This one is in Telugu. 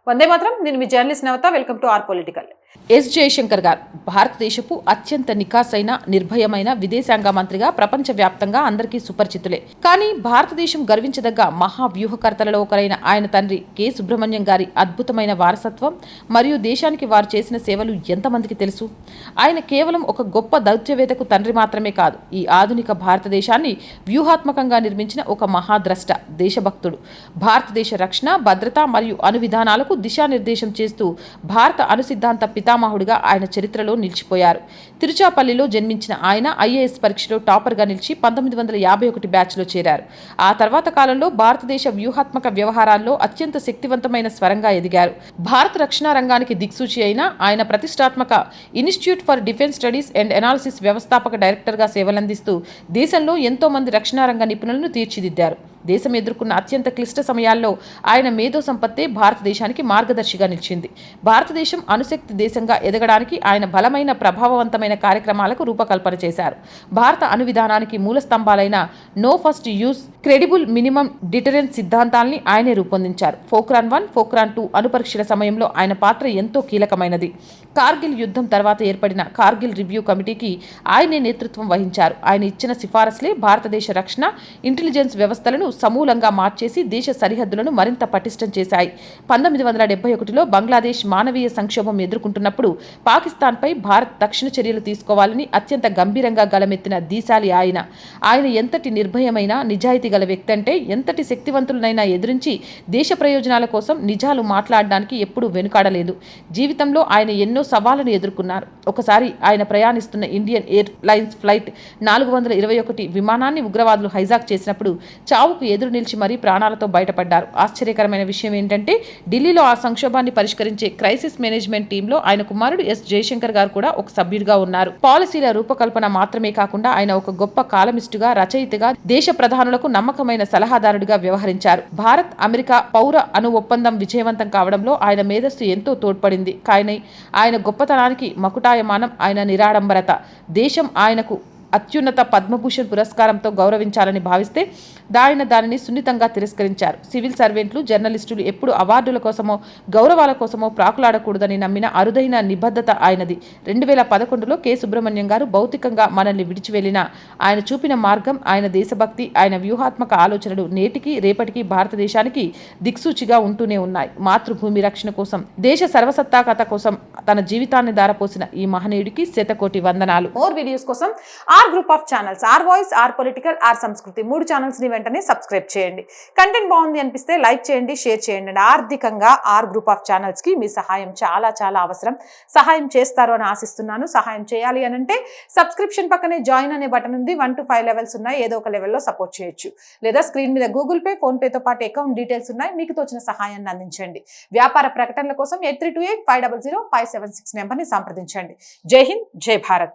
వందే మాత్రం. నేను మీ journalist Navata. Welcome to R political. S Jaishankar గారు భారతదేశపు అత్యంత నికాసైన నిర్భయమైన విదేశాంగ మంత్రిగా ప్రపంచవ్యాప్తంగా అందరికీ సుపరిచితులే. కానీ భారతదేశం గర్వించదగ్గ మహావ్యూహకర్తలలో ఒకరైన ఆయన తండ్రి కె సుబ్రహ్మణ్యం గారి అద్భుతమైన వారసత్వం మరియు దేశానికి వారు చేసిన సేవలు ఎంతమందికి తెలుసు? ఆయన కేవలం ఒక గొప్ప దౌత్యవేత్తకు తండ్రి మాత్రమే కాదు, ఈ ఆధునిక భారతదేశాన్ని వ్యూహాత్మకంగా నిర్మించిన ఒక మహాద్రష్ట, దేశభక్తుడు. భారతదేశ రక్షణ, భద్రత మరియు అనువిధానాలకు దిశానిర్దేశం చేస్తూ భారత అనుసిద్ధాంత పితామహుడిగా ఆయన చరిత్రలో నిలిచిపోయారు. తిరుచాపల్లిలో జన్మించిన ఆయన ఐఏఎస్ పరీక్షలో టాపర్గా నిలిచి 1951 బ్యాచ్లో చేరారు. ఆ తర్వాత కాలంలో భారతదేశ వ్యూహాత్మక వ్యవహారాల్లో అత్యంత శక్తివంతమైన స్వరంగా ఎదిగారు. భారత రక్షణ రంగానికి దిక్సూచి అయిన ఆయన ప్రతిష్టాత్మక institute for defence studies and analysis వ్యవస్థాపక డైరెక్టర్గా సేవలందిస్తూ దేశంలో ఎంతో మంది రక్షణ రంగ నిపుణులను తీర్చిదిద్దారు. దేశం ఎదుర్కొన్న అత్యంత క్లిష్ట సమయాల్లో ఆయన మేధో సంపత్తే భారతదేశానికి మార్గదర్శిగా నిలిచింది. భారతదేశం అణుశక్తి దేశంగా ఎదగడానికి ఆయన బలమైన ప్రభావవంతమైన కార్యక్రమాలకు రూపకల్పన చేశారు. భారత అణువిధానానికి మూల స్తంభాలైన no first use, credible minimum deterrence సిద్ధాంతాల్ని ఆయనే రూపొందించారు. పోఖ్రాన్ 1, పోఖ్రాన్ 2 అణుపరీక్షల సమయంలో ఆయన పాత్ర ఎంతో కీలకమైనది. కార్గిల్ యుద్ధం తర్వాత ఏర్పడిన కార్గిల్ రివ్యూ కమిటీకి ఆయనే నేతృత్వం వహించారు. ఆయన ఇచ్చిన సిఫారసులే భారతదేశ రక్షణ, ఇంటెలిజెన్స్ వ్యవస్థలను సమూలంగా మార్చేసి దేశ సరిహద్దులను మరింత పటిష్టం చేశాయి. 1971లో బంగ్లాదేశ్ మానవీయ సంక్షోభం ఎదుర్కొంటున్నప్పుడు పాకిస్తాన్పై భారత్ తక్షణ చర్యలు తీసుకోవాలని అత్యంత గంభీరంగా గళమెత్తిన దీశాలి ఆయన. ఆయన ఎంతటి నిర్భయమైన నిజాయితీ గల వ్యక్తి అంటే, ఎంతటి శక్తివంతులనైనా ఎదురించి దేశ ప్రయోజనాల కోసం నిజాలు మాట్లాడడానికి ఎప్పుడూ వెనుకాడలేదు. జీవితంలో ఆయన ఎన్నో సవాళ్లను ఎదుర్కొన్నారు. ఒకసారి ఆయన ప్రయాణిస్తున్న ఇండియన్ ఎయిర్ లైన్స్ ఫ్లైట్ 421 విమానాన్ని ఉగ్రవాదులు హైజాక్ చేసినప్పుడు చావుకు ఎదురు నిలిచి మరీ ప్రాణాలతో బయటపడ్డారు. ఆశ్చర్యకరమైన విషయం ఏంటంటే, ఢిల్లీలో ఆ సంక్షోభాన్ని పరిష్కరించే క్రైసిస్ మేనేజ్మెంట్ టీంలో ఆయన కుమారుడు ఎస్ జయశంకర్ గారు కూడా ఒక సభ్యుడిగా ఉన్నారు. పాలసీల రూపకల్పన మాత్రమే కాకుండా ఆయన ఒక గొప్ప కాలమిస్టుగా, రచయితగా, దేశ ప్రధానులకు నమ్మకమైన సలహాదారుడిగా వ్యవహరించారు. భారత్ అమెరికా పౌర అణు ఒప్పందం విజయవంతం కావడంలో ఆయన మేధస్సు ఎంతో తోడ్పడింది. కానీ ఆయన గొప్పతనానికి మకుటాయమానం ఆయన నిరాడంబరత. దేశం ఆయనకు అత్యున్నత పద్మభూషణ్ పురస్కారంతో గౌరవించాలని భావిస్తే ఆయన దానిని సున్నితంగా తిరస్కరించారు. సివిల్ సర్వెంట్లు, జర్నలిస్టులు ఎప్పుడు అవార్డుల కోసమో గౌరవాల కోసమో ప్రాకులాడకూడదని నమ్మిన అరుదైన నిబద్ధత ఆయనది. 2011లో కె సుబ్రహ్మణ్యం గారు భౌతికంగా మనల్ని విడిచి వెళ్లిన ఆయన చూపిన మార్గం, ఆయన దేశభక్తి, ఆయన వ్యూహాత్మక ఆలోచనలు నేటికి రేపటికి భారతదేశానికి దిక్సూచిగా ఉంటూనే ఉన్నాయి. మాతృభూమి రక్షణ కోసం, దేశ సర్వసత్తాకత కోసం తన జీవితాన్ని దారపోసిన ఈ మహనీయుడికి శతకోటి వందనాలు. మోర్ వీడియోస్ కోసం R group of channels, R voice, R political, R Sanskriti 3 channels ని వెంటనే సబ్స్క్రైబ్ చేయండి. కంటెంట్ బాగుంది అనిపిస్తే లైక్ చేయండి, షేర్ చేయండి. ఆర్థికంగా ఆర్ గ్రూప్ ఆఫ్ ఛానల్స్ కి మీ సహాయం చాలా చాలా అవసరం. సహాయం చేస్తారు అని ఆశిస్తున్నాను. సహాయం చేయాలి అని అంటే సబ్స్క్రిప్షన్ పక్కనే జాయిన్ అనే బటన్ ఉంది. 1 to 5 లెవెల్స్ ఉన్నాయి. ఏదో ఒక లెవెల్లో సపోర్ట్ చేయొచ్చు. లేదా స్క్రీన్ మీద గూగుల్ పే, ఫోన్ పేతో పాటు అకౌంట్ డీటెయిల్స్ ఉన్నాయి. మీకు తోచిన సహాయాన్ని అందించండి. వ్యాపార ప్రకటనల కోసం 8328500576 నెంబర్ని సంప్రదించండి. జై హింద్, జై భారత్.